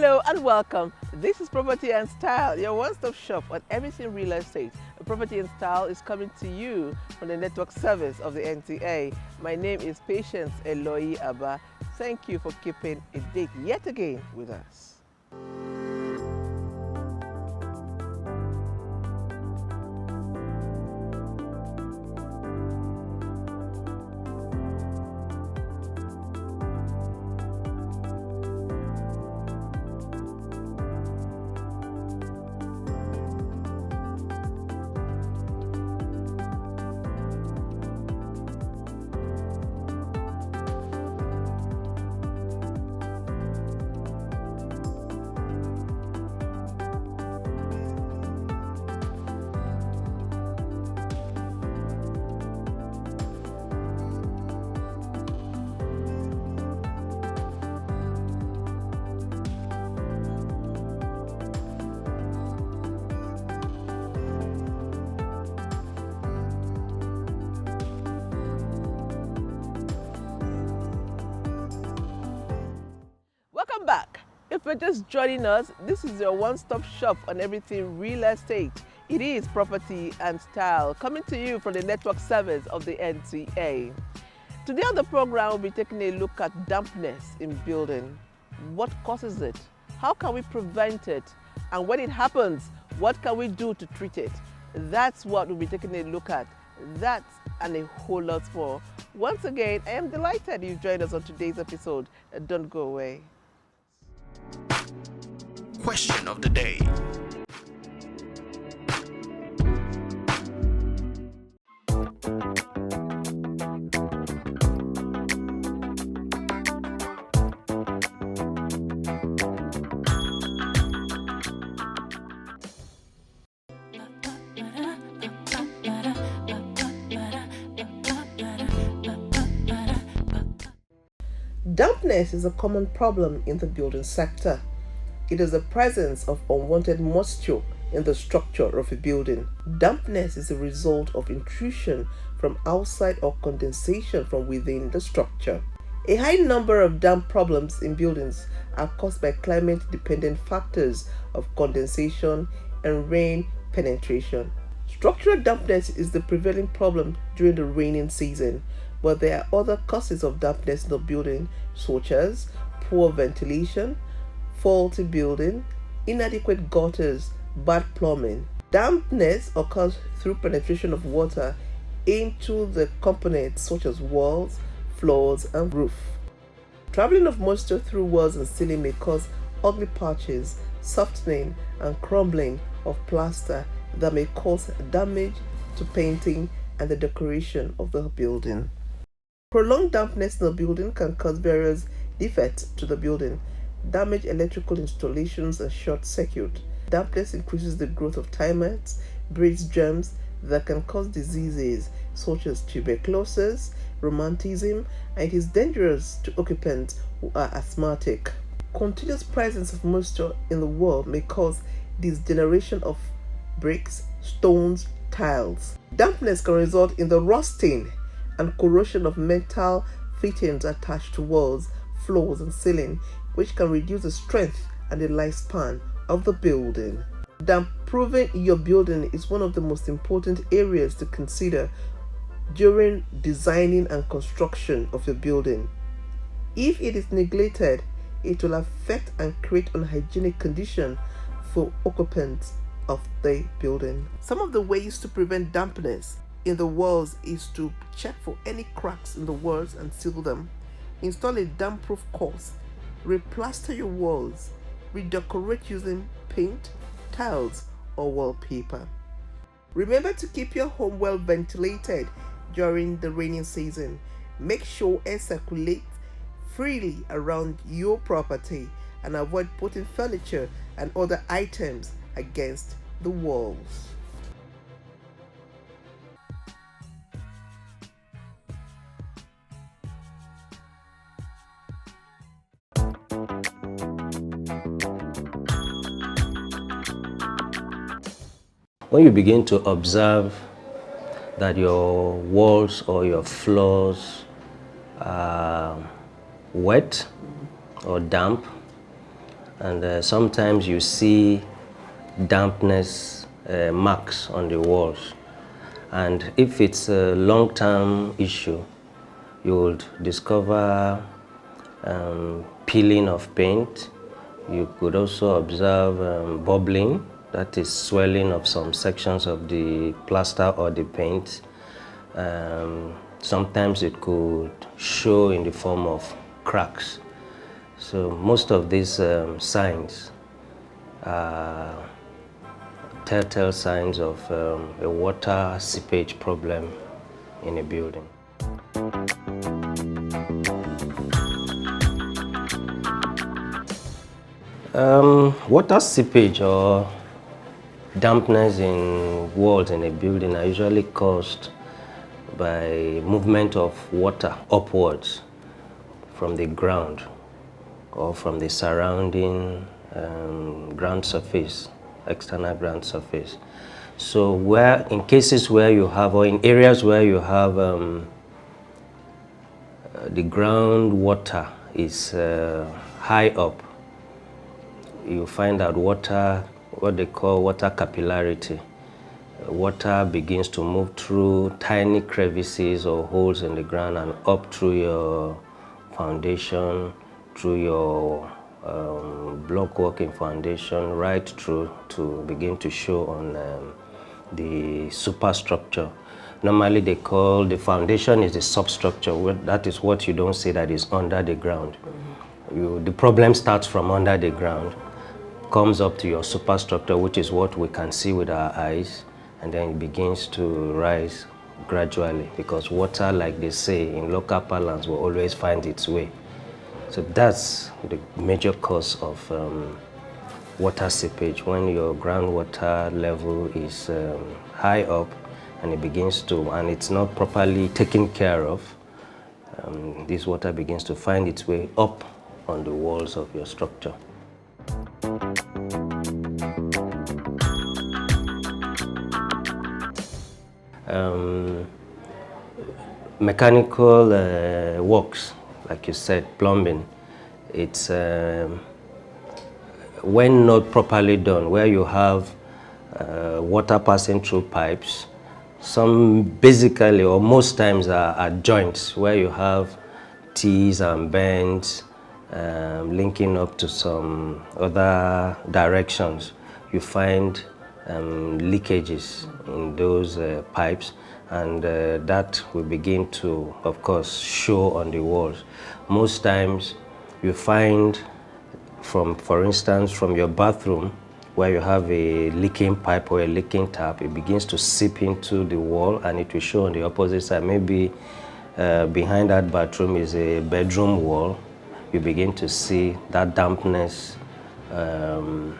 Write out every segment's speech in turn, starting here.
Hello and welcome. This is Property and Style, your one-stop shop on everything real estate. Property and Style is coming to you from the network service of the NTA. My name is Patience Eloyi Abba. Thank you for keeping a date yet again with us. Welcome back. If you're just joining us, this is your one-stop shop on everything real estate. It is Property and Style, coming to you from the network service of the NTA. Today on the program, we'll be taking a look at dampness in building. What causes it? How can we prevent it? And when it happens, what can we do to treat it? That's what we'll be taking a look at. That and a whole lot more. Once again, I am delighted you've joined us on today's episode. Don't go away. Question of the day. Dampness is a common problem in the building sector. It is the presence of unwanted moisture in the structure of a building. Dampness is a result of intrusion from outside or condensation from within the structure. A high number of damp problems in buildings are caused by climate-dependent factors of condensation and rain penetration. Structural dampness is the prevailing problem during the raining season, but there are other causes of dampness in the building, such as poor ventilation, faulty building, inadequate gutters, bad plumbing. Dampness occurs through penetration of water into the components such as walls, floors, and roof. Traveling of moisture through walls and ceiling may cause ugly patches, softening, and crumbling of plaster that may cause damage to painting and the decoration of the building. Prolonged dampness in the building can cause various defects to the building, damage electrical installations, and short circuit. Dampness increases the growth of termites, breeds germs that can cause diseases such as tuberculosis, rheumatism, and it is dangerous to occupants who are asthmatic. Continuous presence of moisture in the wall may cause disgeneration of bricks, stones, tiles. Dampness can result in the rusting and corrosion of metal fittings attached to walls, floors, and ceiling, which can reduce the strength and the lifespan of the building. Damp-proofing your building is one of the most important areas to consider during designing and construction of your building. If it is neglected, it will affect and create unhygienic conditions for occupants of the building. Some of the ways to prevent dampness in the walls is to check for any cracks in the walls and seal them. Install a damp-proof course. Replaster your walls. Redecorate using paint, tiles, or wallpaper. Remember to keep your home well ventilated during the rainy season. Make sure air circulates freely around your property and avoid putting furniture and other items against the walls. When you begin to observe that your walls or your floors are wet or damp, and sometimes you see dampness marks on the walls. And if it's a long-term issue, you would discover peeling of paint. You could also observe bubbling, that is swelling of some sections of the plaster or the paint. Sometimes it could show in the form of cracks. So most of these signs are telltale signs of a water seepage problem in a building. Water seepage or dampness in walls in a building are usually caused by movement of water upwards from the ground or from the surrounding ground surface, external ground surface. So where, in cases where you have, or in areas where you have the groundwater is high up, you find that water, what they call water capillarity, water begins to move through tiny crevices or holes in the ground and up through your foundation, through your block working foundation, right through to begin to show on the superstructure. Normally they call the foundation is the substructure. That is what you don't see that is under the ground. The problem starts from under the ground, comes up to your superstructure, which is what we can see with our eyes, and then it begins to rise gradually, because water, like they say in local parlance, will always find its way. So that's the major cause of water seepage, when your groundwater level is high up and it begins to, and it's not properly taken care of, this water begins to find its way up on the walls of your structure. Mechanical works, like you said, plumbing, it's when not properly done, where you have water passing through pipes, some basically or most times are joints where you have T's and bends linking up to some other directions. You find leakages in those pipes, and that will begin to, of course, show on the walls. Most times you find, for instance, from your bathroom, where you have a leaking pipe or a leaking tap, it begins to seep into the wall and it will show on the opposite side. Maybe behind that bathroom is a bedroom wall. You begin to see that dampness on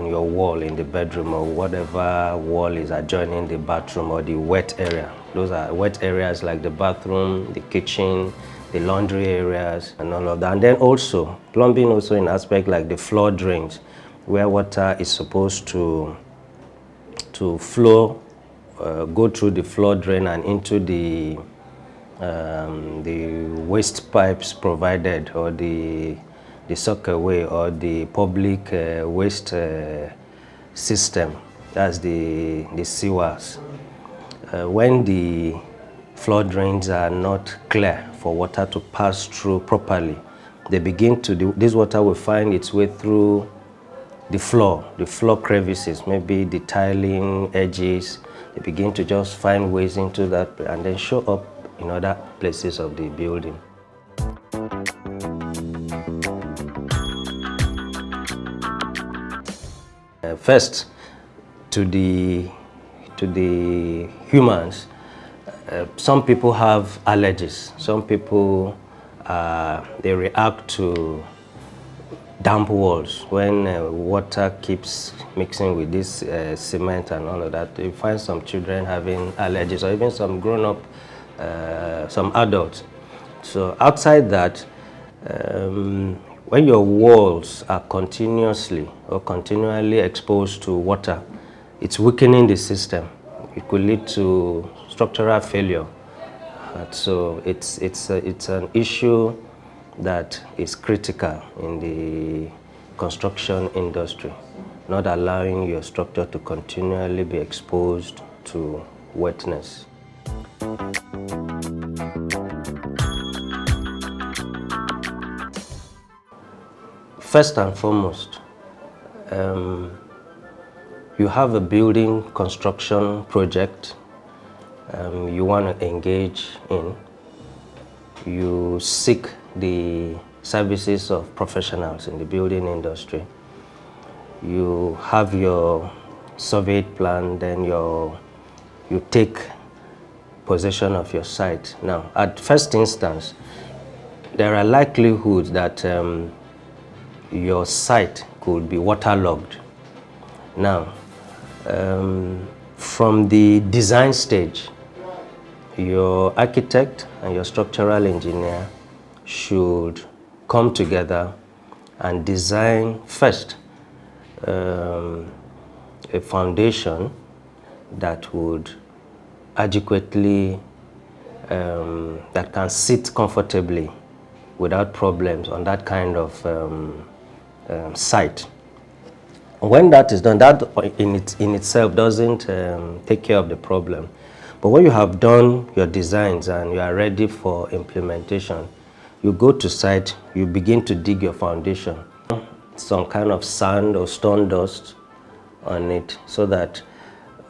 your wall in the bedroom, or whatever wall is adjoining the bathroom, or the wet area. Those are wet areas like the bathroom, the kitchen, the laundry areas, and all of that. And then also, plumbing also in aspect like the floor drains, where water is supposed to flow, go through the floor drain and into the waste pipes provided, or the soakaway, or the public waste system. That's the sewers. When the floor drains are not clear for water to pass through properly, they begin to this water will find its way through the floor crevices, maybe the tiling edges. They begin to just find ways into that and then show up in other places of the building. First, to the humans, some people have allergies. Some people they react to damp walls when water keeps mixing with this cement and all of that. You find some children having allergies, or even some grown-up, some adults. So outside that, when your walls are continuously or continually exposed to water, it's weakening the system. It could lead to structural failure. So it's an issue that is critical in construction industry, not allowing your structure to continually be exposed to wetness. First and foremost, you have a building construction project you want to engage in. You seek the services of professionals in the building industry. You have your surveyed plan, then you take possession of your site. Now, at first instance, there are likelihoods that your site could be waterlogged. Now, from the design stage, your architect and your structural engineer should come together and design first a foundation that would adequately, that can sit comfortably without problems on that kind of site. When that is done, that in itself doesn't take care of the problem. But when you have done your designs and you are ready for implementation, you go to site, you begin to dig your foundation. Some kind of sand or stone dust on it so that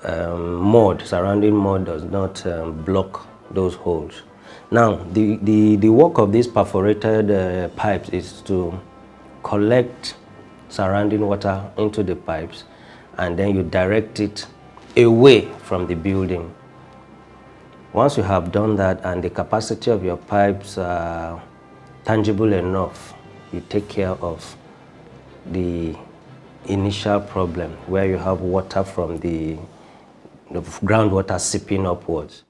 surrounding mud does not block those holes. Now, the work of these perforated pipes is to collect surrounding water into the pipes, and then you direct it away from the building. Once you have done that and the capacity of your pipes are tangible enough, you take care of the initial problem where you have water from the groundwater seeping upwards.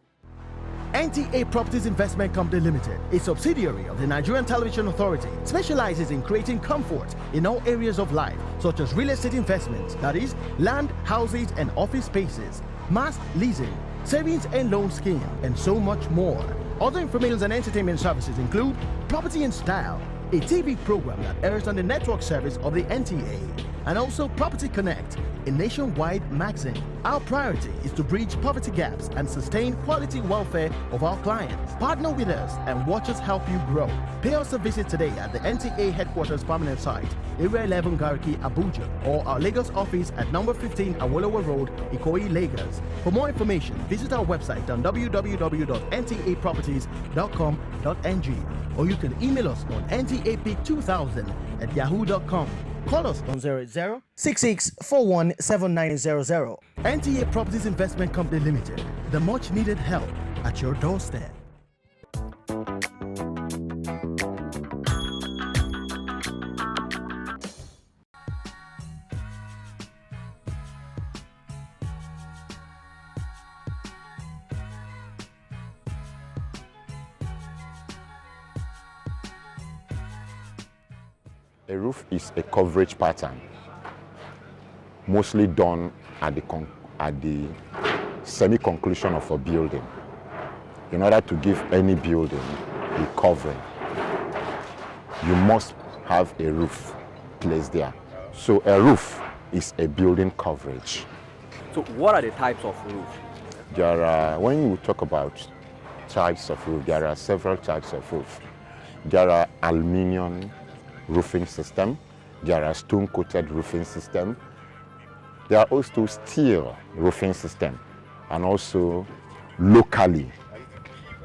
NTA Properties Investment Company Limited, a subsidiary of the Nigerian Television Authority, specializes in creating comfort in all areas of life, such as real estate investments, that is, land, houses, and office spaces, mass leasing, savings and loan scheme, and so much more. Other information and entertainment services include Property in Style, a TV program that airs on the network service of the NTA, and also Property Connect, a nationwide magazine. Our priority is to bridge poverty gaps and sustain quality welfare of our clients. Partner with us and watch us help you grow. Pay us a visit today at the NTA headquarters permanent site, Area 11 Garki, Abuja, or our Lagos office at number 15 Awolowo Road, Ikoyi, Lagos. For more information, visit our website on www.ntaproperties.com.ng, or you can email us on ntap2000@yahoo.com. Call us on 0066417900. NTA Properties Investment Company Limited, the much needed help at your doorstep. A roof is a coverage pattern, mostly done at the semi-conclusion of a building. In order to give any building a covering, you must have a roof placed there. So a roof is a building coverage. So what are the types of roofs? When you talk about types of roof, there are several types of roof. There are aluminium roofing system, there are stone-coated roofing system, there are also steel roofing system, and also locally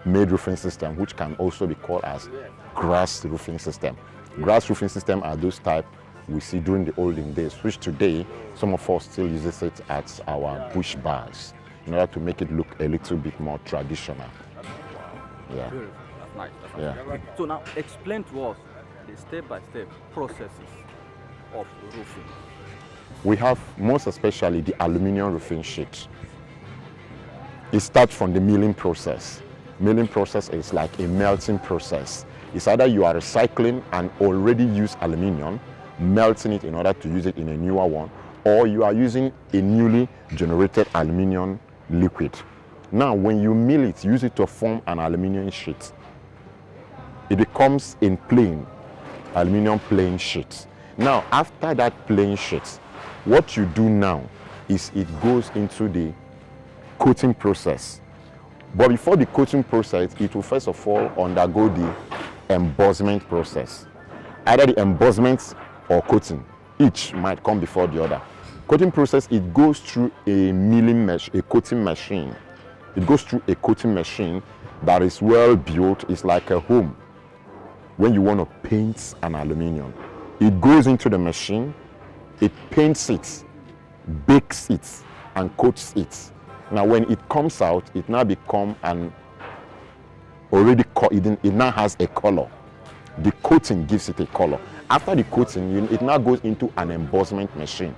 made roofing system, which can also be called as grass roofing system. Grass roofing system are those type we see during the olden days, which today some of us still uses it at our bush bars in order to make it look a little bit more traditional. Yeah. Beautiful. That's nice. Yeah. So now explain to us the step-by-step processes of roofing. We have most especially the aluminium roofing sheet. It starts from the milling process. Milling process is like a melting process. It's either you are recycling an already used aluminium, melting it in order to use it in a newer one, or you are using a newly generated aluminium liquid. Now when you mill it, use it to form an aluminium sheet. It becomes in plain aluminium plain sheet. Now, after that plain sheet, what you do now is it goes into the coating process. But before the coating process, it will first of all undergo the embossment process. Either the embossment or coating, each might come before the other. Coating process, it goes through a coating machine. It goes through a coating machine that is well built. It's like a home. When you want to paint an aluminium, it goes into the machine, it paints it, bakes it, and coats it. Now, when it comes out, it now becomes an it now has a color. The coating gives it a color. After the coating, it now goes into an embossment machine.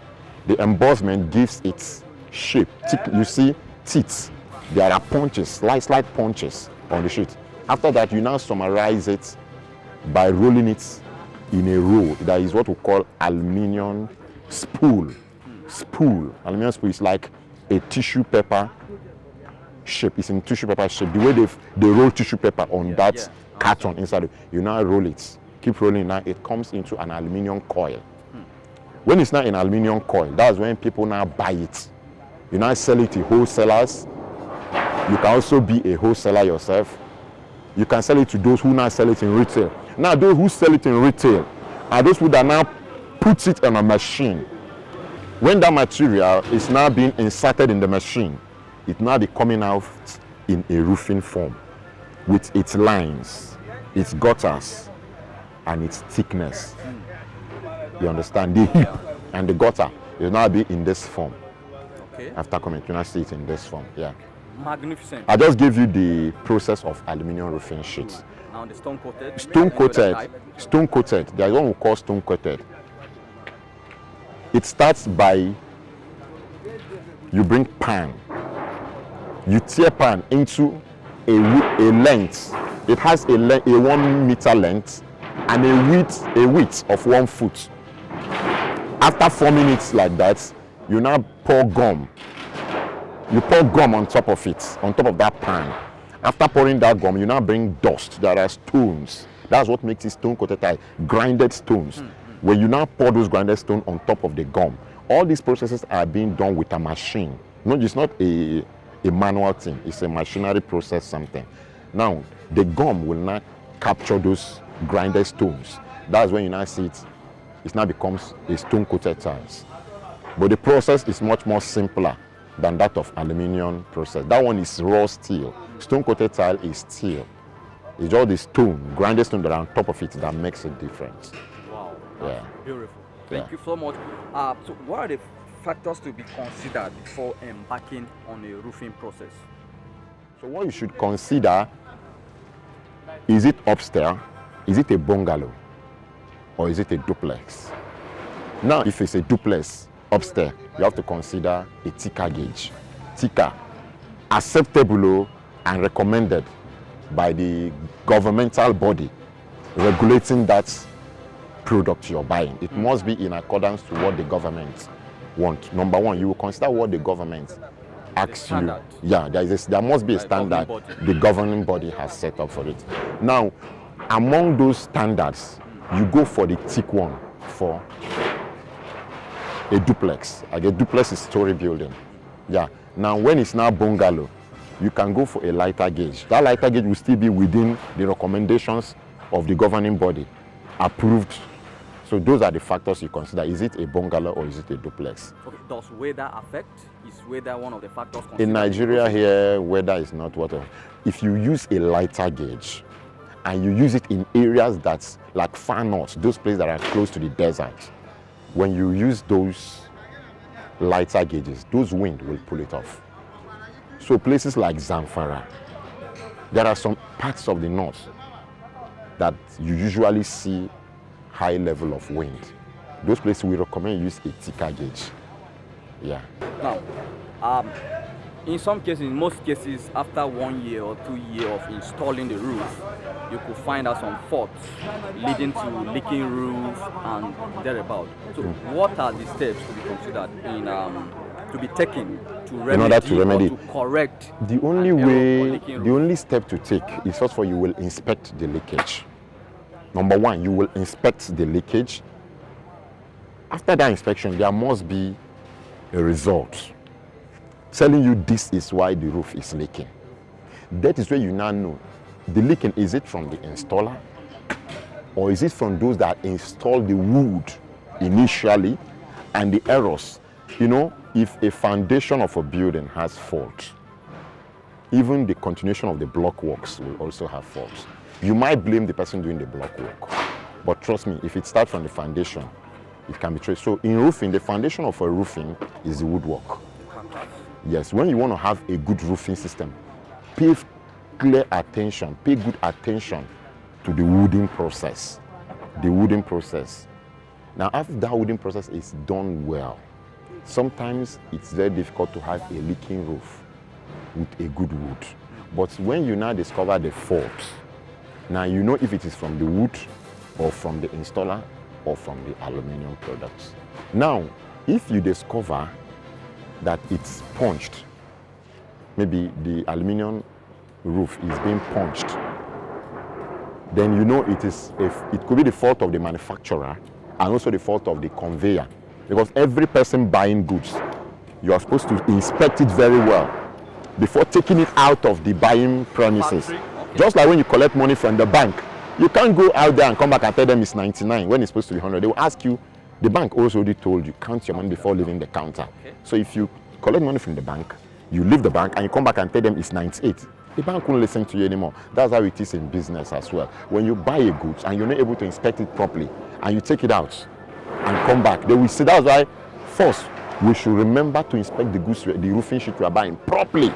The embossment gives its shape. You see teeth. There are punches, slight punches on the sheet. After that, you now summarize it by rolling it in a roll. That is what we call aluminium spool. Aluminium spool is like a tissue paper shape. It's in tissue paper shape. The way they roll tissue paper on that carton inside, you now roll it. Keep rolling. Now it comes into an aluminium coil. When it's not an aluminium coil, that's when people now buy it. You now sell it to wholesalers. You can also be a wholesaler yourself. You can sell it to those who now sell it in retail. Now, those who sell it in retail are those who that now put it on a machine. When that material is now being inserted in the machine, it now be coming out in a roofing form with its lines, its gutters, and its thickness. You understand? The hip and the gutter will now be in this form. Okay. After coming, you now see it in this form. Yeah. Magnificent. I just gave you the process of aluminium roofing sheets. Now the stone coated. Stone coated. There is one we call stone coated. It starts by you bring pan. You tear pan into a length. It has a 1 meter length and a width of 1 foot. After 4 minutes like that, you now pour gum. You pour gum on top of it, on top of that pan. After pouring that gum, you now bring dust. There are stones. That's what makes it stone coated tile, grinded stones. When you now pour those grinded stones on top of the gum, all these processes are being done with a machine. No, it's not a manual thing. It's a machinery process something. Now, the gum will not capture those grinded stones. That's when you now see it. It now becomes a stone coated tiles. But the process is much more simpler than that of aluminium process. That one is raw steel. Stone coated tile is steel. It's all the stone, grinded stone that are on top of it that makes a difference. Wow, that's beautiful. Thank you so much. So what are the factors to be considered before embarking on a roofing process? So what you should consider, is it upstairs, is it a bungalow, or is it a duplex? Now, if it's a duplex upstairs, you have to consider a thicker gauge. Thicker, acceptable and recommended by the governmental body regulating that product you're buying. It must be in accordance to what the government want. Number one, you will consider what the government asks you. Yeah, there must be a standard the governing body has set up for it. Now, among those standards, you go for the thick one for a duplex. Like a duplex is story building. Yeah. Now, when it's now bungalow, you can go for a lighter gauge. That lighter gauge will still be within the recommendations of the governing body, approved. So those are the factors you consider. Is it a bungalow or is it a duplex? Okay. Does weather affect? Is weather one of the factors considered? In Nigeria here, weather is not water. If you use a lighter gauge and you use it in areas that's like far north, those places that are close to the desert, when you use those lighter gauges, those wind will pull it off. So places like Zamfara, there are some parts of the north that you usually see high level of wind. Those places we recommend you use a thicker gauge. Yeah. Now, in some cases, in most cases, after 1 year or 2 years of installing the roof, you could find out some faults leading to leaking roof and thereabout. So, what are the steps to be considered to be taken to remedy, in order to remedy, or to correct? The only way, the only step to take is first of all you will inspect the leakage. Number one, you will inspect the leakage. After that inspection, there must be a result telling you this is why the roof is leaking. That is where you now know the leaking, is it from the installer or is it from those that installed the wood initially and the errors? You know, if a foundation of a building has faults, even the continuation of the block works will also have faults. You might blame the person doing the block work, but trust me, if it starts from the foundation, it can be traced. So in roofing, the foundation of a roofing is the woodwork. Yes, when you want to have a good roofing system, pay clear attention, pay good attention to the wooding process. The wooding process. Now, after that wooding process is done well, sometimes it's very difficult to have a leaking roof with a good wood. But when you now discover the fault, now you know if it is from the wood or from the installer or from the aluminum products. Now, if you discover that it's punched, maybe the aluminum roof is being punched, then you know it could be the fault of the manufacturer and also the fault of the conveyor. Because every person buying goods, you are supposed to inspect it very well before taking it out of the buying premises. Okay. Just like when you collect money from the bank, you can't go out there and come back and tell them it's 99 when it's supposed to be 100. They will ask you, the bank also already told you, count your money before leaving the counter. Okay. So if you collect money from the bank, you leave the bank and you come back and tell them it's 98. The bank won't listen to you anymore. That's how it is in business as well. When you buy a goods and you're not able to inspect it properly and you take it out and come back, they will say. That's why first we should remember to inspect the goods, the roofing sheet we are buying properly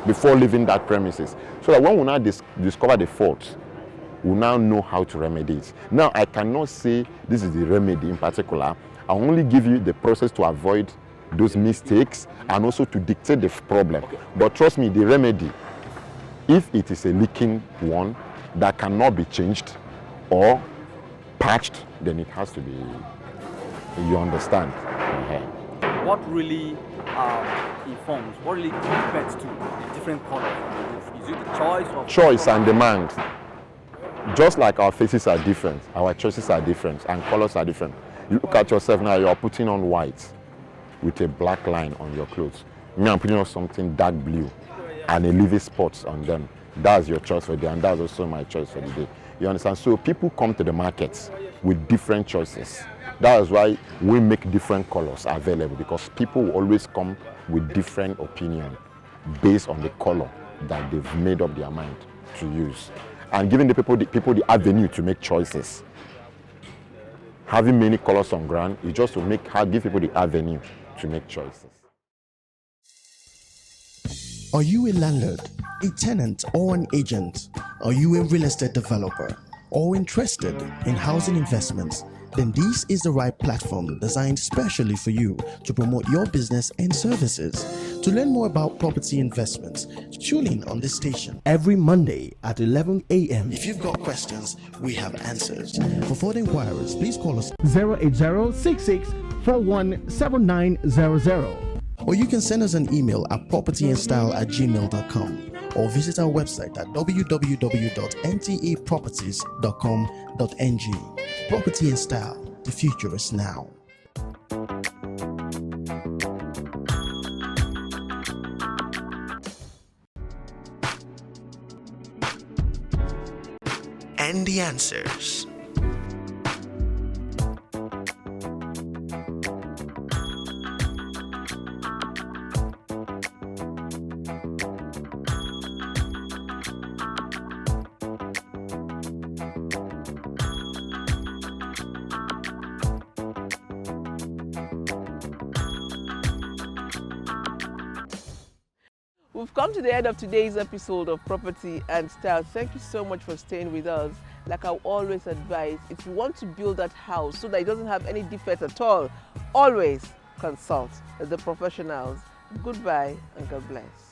before leaving that premises. So that when we now discover the fault, we now know how to remedy it. Now, I cannot say this is the remedy in particular. I only give you the process to avoid those mistakes and also to dictate the problem. Okay. But trust me, the remedy, if it is a leaking one that cannot be changed or patched, then it has to be, you understand. What really informs, what really compares to the different colors on the roof? Is it the choice of... Choice and demand. Just like our faces are different, our choices are different, and colors are different. You look at yourself now, you are putting on white with a black line on your clothes. Me, I'm putting on something dark blue and a living spots on them. That's your choice for the day, and that's also my choice for the day. You understand? So people come to the markets with different choices. That is why we make different colors available, because people will always come with different opinion based on the color that they've made up their mind to use. And giving the people the avenue to make choices. Having many colors on ground is just to give people the avenue to make choices. Are you a landlord, a tenant, or an agent? Are you a real estate developer or interested in housing investments? Then this is the right platform designed specially for you to promote your business and services. To learn more about property investments, tune in on this station every Monday at 11 a.m. If you've got questions, we have answers. For further inquiries, please call us 080-6641-7900. Or you can send us an email at propertyandstyle@gmail.com or visit our website at www.ntaproperties.com.ng. Property and Style, the future is now. And the answers. We've come to the end of today's episode of Property and Style. Thank you so much for staying with us. Like I always advise, if you want to build that house so that it doesn't have any defect at all, always consult the professionals. Goodbye and God bless.